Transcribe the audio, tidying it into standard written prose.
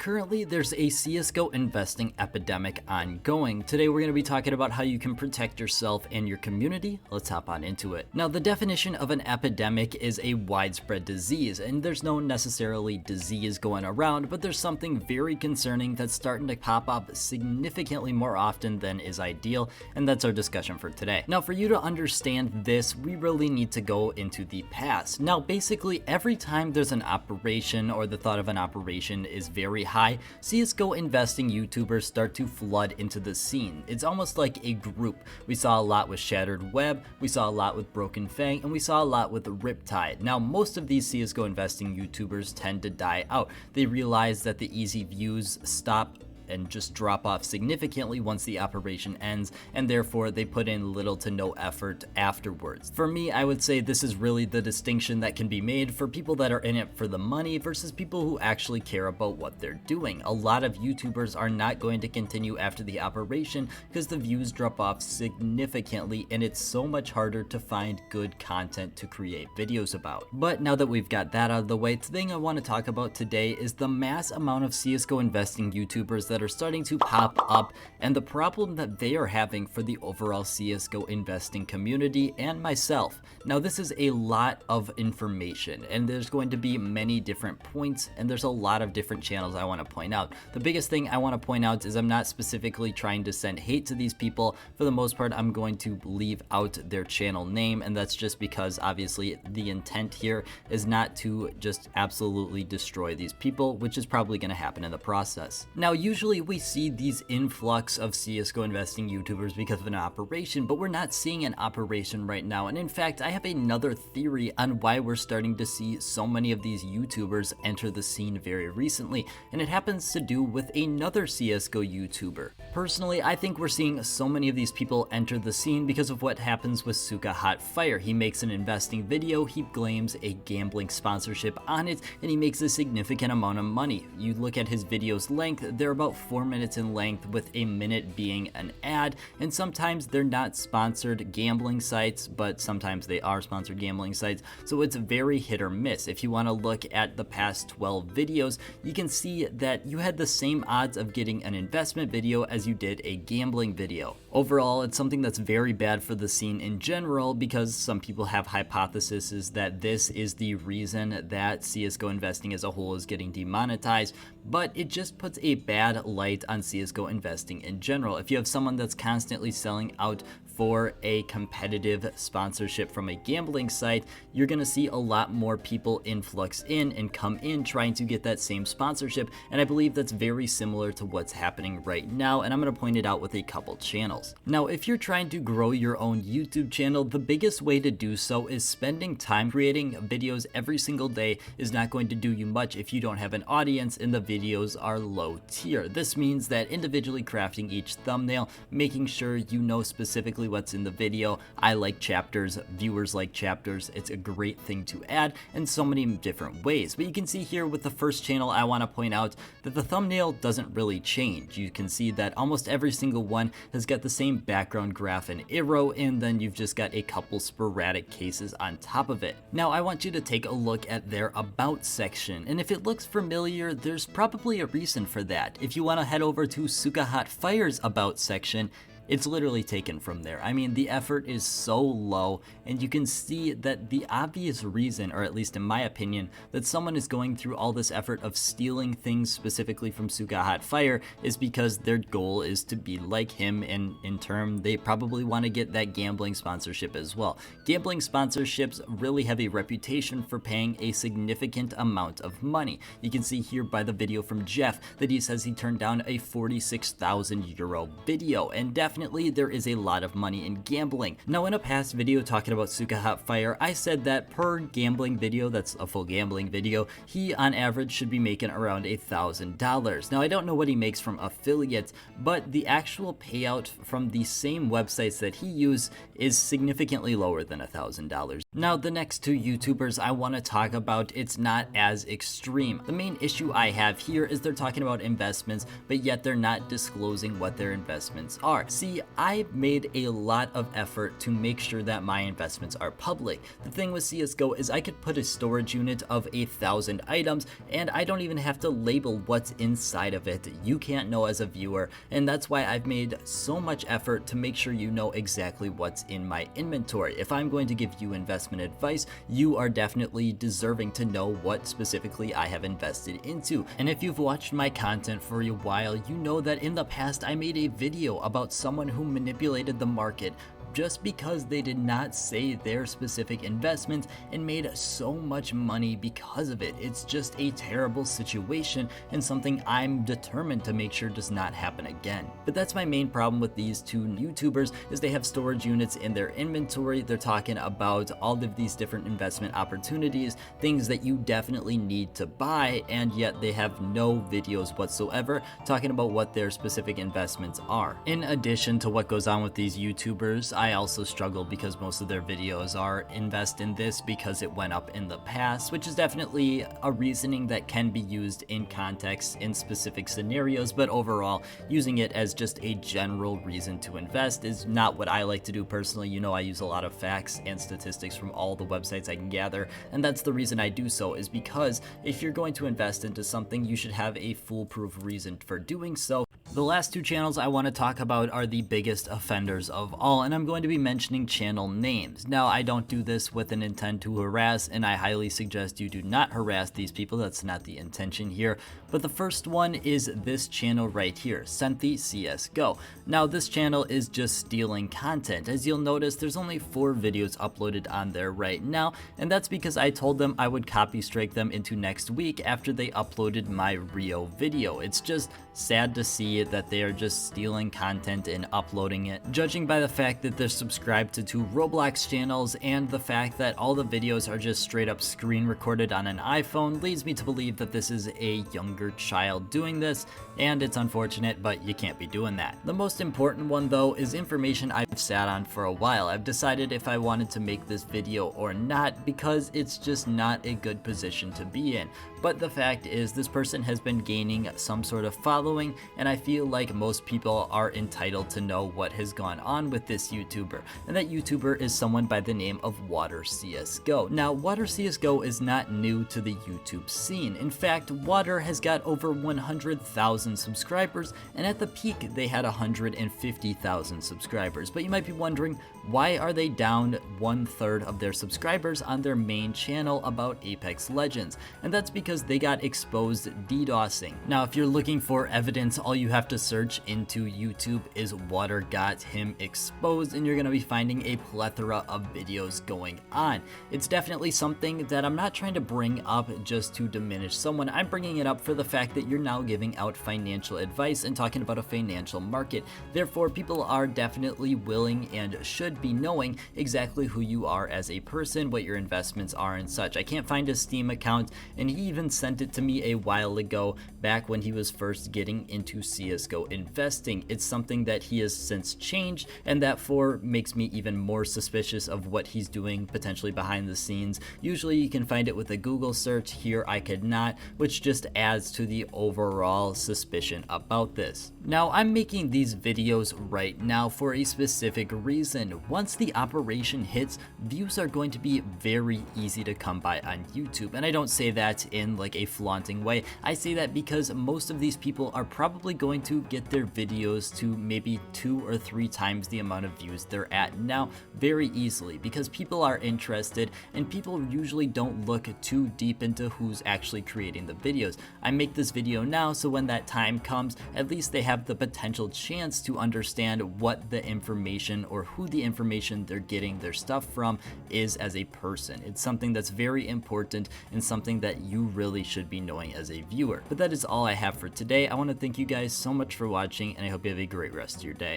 currently there's a CSGO investing epidemic ongoing. Today we're going to be talking about how you can protect yourself and your community. Let's hop on into it. Now, the definition of an epidemic is a widespread disease, and there's no necessarily disease going around, but there's something very concerning that's starting to pop up significantly more often than is ideal, and that's our discussion for today. Now, for you to understand this, we really need to go into the past. Now, basically every time there's an operation or the thought of an operation is very high, CSGO investing YouTubers start to flood into the scene. It's almost like a group. We saw a lot with Shattered Web, we saw a lot with Broken Fang, and we saw a lot with Riptide. Now, most of these CSGO investing YouTubers tend to die out. They realize that the easy views stop and just drop off significantly once the operation ends, and therefore they put in little to no effort afterwards. For me, I would say this is really the distinction that can be made for people that are in it for the money versus people who actually care about what they're doing. A lot of YouTubers are not going to continue after the operation because the views drop off significantly, and it's so much harder to find good content to create videos about. But now that we've got that out of the way, the thing I want to talk about today is the mass amount of CSGO investing YouTubers that are starting to pop up and the problem that they are having for the overall CSGO investing community and myself. Now, this is a lot of information, and there's going to be many different points, and there's a lot of different channels I want to point out. The biggest thing I want to point out is I'm not specifically trying to send hate to these people. For the most part, I'm going to leave out their channel name, and that's just because obviously the intent here is not to just absolutely destroy these people, which is probably going to happen in the process. Now, usually we see these influx of CSGO investing YouTubers because of an operation, but we're not seeing an operation right now. And in fact, I have another theory on why we're starting to see so many of these YouTubers enter the scene very recently, and it happens to do with another CSGO YouTuber. Personally, I think we're seeing so many of these people enter the scene because of what happens with Suka Hot Fire. He makes an investing video, he claims a gambling sponsorship on it, and he makes a significant amount of money. You look at his video's length, they're about 4 minutes in length, with a minute being an ad, and sometimes they're not sponsored gambling sites, but sometimes they are sponsored gambling sites, so it's very hit or miss. If you want to look at the past 12 videos, you can see that you had the same odds of getting an investment video as you did a gambling video. Overall, it's something that's very bad for the scene in general, because some people have hypotheses that this is the reason that CSGO investing as a whole is getting demonetized, but it just puts a bad light on CSGO investing in general. If you have someone that's constantly selling out for a competitive sponsorship from a gambling site, you're gonna see a lot more people influx in and come in trying to get that same sponsorship, and I believe that's very similar to what's happening right now, and I'm gonna point it out with a couple channels. Now, if you're trying to grow your own YouTube channel, the biggest way to do so is spending time. Creating videos every single day is not going to do you much if you don't have an audience and the videos are low tier. This means that individually crafting each thumbnail, making sure you know specifically what's in the video. I like chapters, viewers like chapters. It's a great thing to add in so many different ways. But you can see here with the first channel, I want to point out that the thumbnail doesn't really change. You can see that almost every single one has got the same background graph and arrow, and then you've just got a couple sporadic cases on top of it. Now, I want you to take a look at their about section, and if it looks familiar, there's probably a reason for that. If you want to head over to Suka Hot Fire's about section, it's literally taken from there. I mean, the effort is so low, and you can see that the obvious reason, or at least in my opinion, that someone is going through all this effort of stealing things specifically from Suka Hot Fire is because their goal is to be like him, and in turn, they probably want to get that gambling sponsorship as well. Gambling sponsorships really have a reputation for paying a significant amount of money. You can see here by the video from Jeff that he says he turned down a 46,000 euro video, and definitely there is a lot of money in gambling. Now, in a past video talking about Suka Hot Fire, I said that per gambling video, that's a full gambling video, he on average should be making around $1,000. Now, I don't know what he makes from affiliates, but the actual payout from the same websites that he used is significantly lower than $1,000. Now, the next two YouTubers I want to talk about, it's not as extreme. The main issue I have here is they're talking about investments, but yet they're not disclosing what their investments are. see, I've made a lot of effort to make sure that my investments are public. The thing with CSGO is I could put a storage unit of 1,000 items and I don't even have to label what's inside of it. You can't know as a viewer, and that's why I've made so much effort to make sure you know exactly what's in my inventory. If I'm going to give you investment advice, you are definitely deserving to know what specifically I have invested into. And if you've watched my content for a while, you know that in the past I made a video about someone who manipulated the market just because they did not say their specific investment and made so much money because of it. It's just a terrible situation and something I'm determined to make sure does not happen again. But that's my main problem with these two YouTubers, is they have storage units in their inventory. They're talking about all of these different investment opportunities, things that you definitely need to buy, and yet they have no videos whatsoever talking about what their specific investments are. In addition to what goes on with these YouTubers, I also struggle because most of their videos are invest in this because it went up in the past, which is definitely a reasoning that can be used in context in specific scenarios, but overall, using it as just a general reason to invest is not what I like to do personally. You know, I use a lot of facts and statistics from all the websites I can gather, and that's the reason I do so, is because if you're going to invest into something, you should have a foolproof reason for doing so. The last two channels I want to talk about are the biggest offenders of all, and I'm going to be mentioning channel names. Now, I don't do this with an intent to harass, and I highly suggest you do not harass these people. That's not the intention here. But the first one is this channel right here, Senthi CSGO. Now, this channel is just stealing content. As you'll notice, there's only 4 videos uploaded on there right now, and that's because I told them I would copy strike them into next week after they uploaded my Rio video. It's just sad to see that they are just stealing content and uploading it. Judging by the fact that they're subscribed to 2 Roblox channels and the fact that all the videos are just straight up screen recorded on an iPhone, leads me to believe that this is a younger child doing this, and it's unfortunate, but you can't be doing that. The most important one though is information I've sat on for a while. I've decided if I wanted to make this video or not because it's just not a good position to be in. But the fact is, this person has been gaining some sort of following, and I feel like most people are entitled to know what has gone on with this YouTuber, and that YouTuber is someone by the name of Water CSGO. Now, Water CSGO is not new to the YouTube scene. In fact, Water has got over 100,000 subscribers, and at the peak they had 150,000 subscribers. But you might be wondering, why are they down 1/3 of their subscribers on their main channel about Apex Legends? And that's because they got exposed DDoSing. Now, if you're looking for evidence, all you have to search into YouTube is Water got him exposed, and you're going to be finding a plethora of videos going on. It's definitely something that I'm not trying to bring up just to diminish someone. I'm bringing it up for the fact that you're now giving out financial advice and talking about a financial market. Therefore, people are definitely willing and should be knowing exactly who you are as a person, what your investments are and such. I can't find his Steam account, and he even sent it to me a while ago, back when he was first getting into CSGO investing. It's something that he has since changed, and therefore makes me even more suspicious of what he's doing potentially behind the scenes. Usually you can find it with a Google search. Here I could not, which just adds to the overall suspicion about this. Now, I'm making these videos right now for a specific reason. Once the operation hits, views are going to be very easy to come by on YouTube, and I don't say that in like a flaunting way. I say that because most of these people are probably going to get their videos to maybe 2 or 3 times the amount of views they're at now very easily, because people are interested, and people usually don't look too deep into who's actually creating the videos. I make this video now so when that time comes, at least they have the potential chance to understand what the information or who the information they're getting their stuff from is as a person. It's something that's very important and something that you really should be knowing as a viewer. But that is all I have for today. I want to thank you guys so much for watching, and I hope you have a great rest of your day.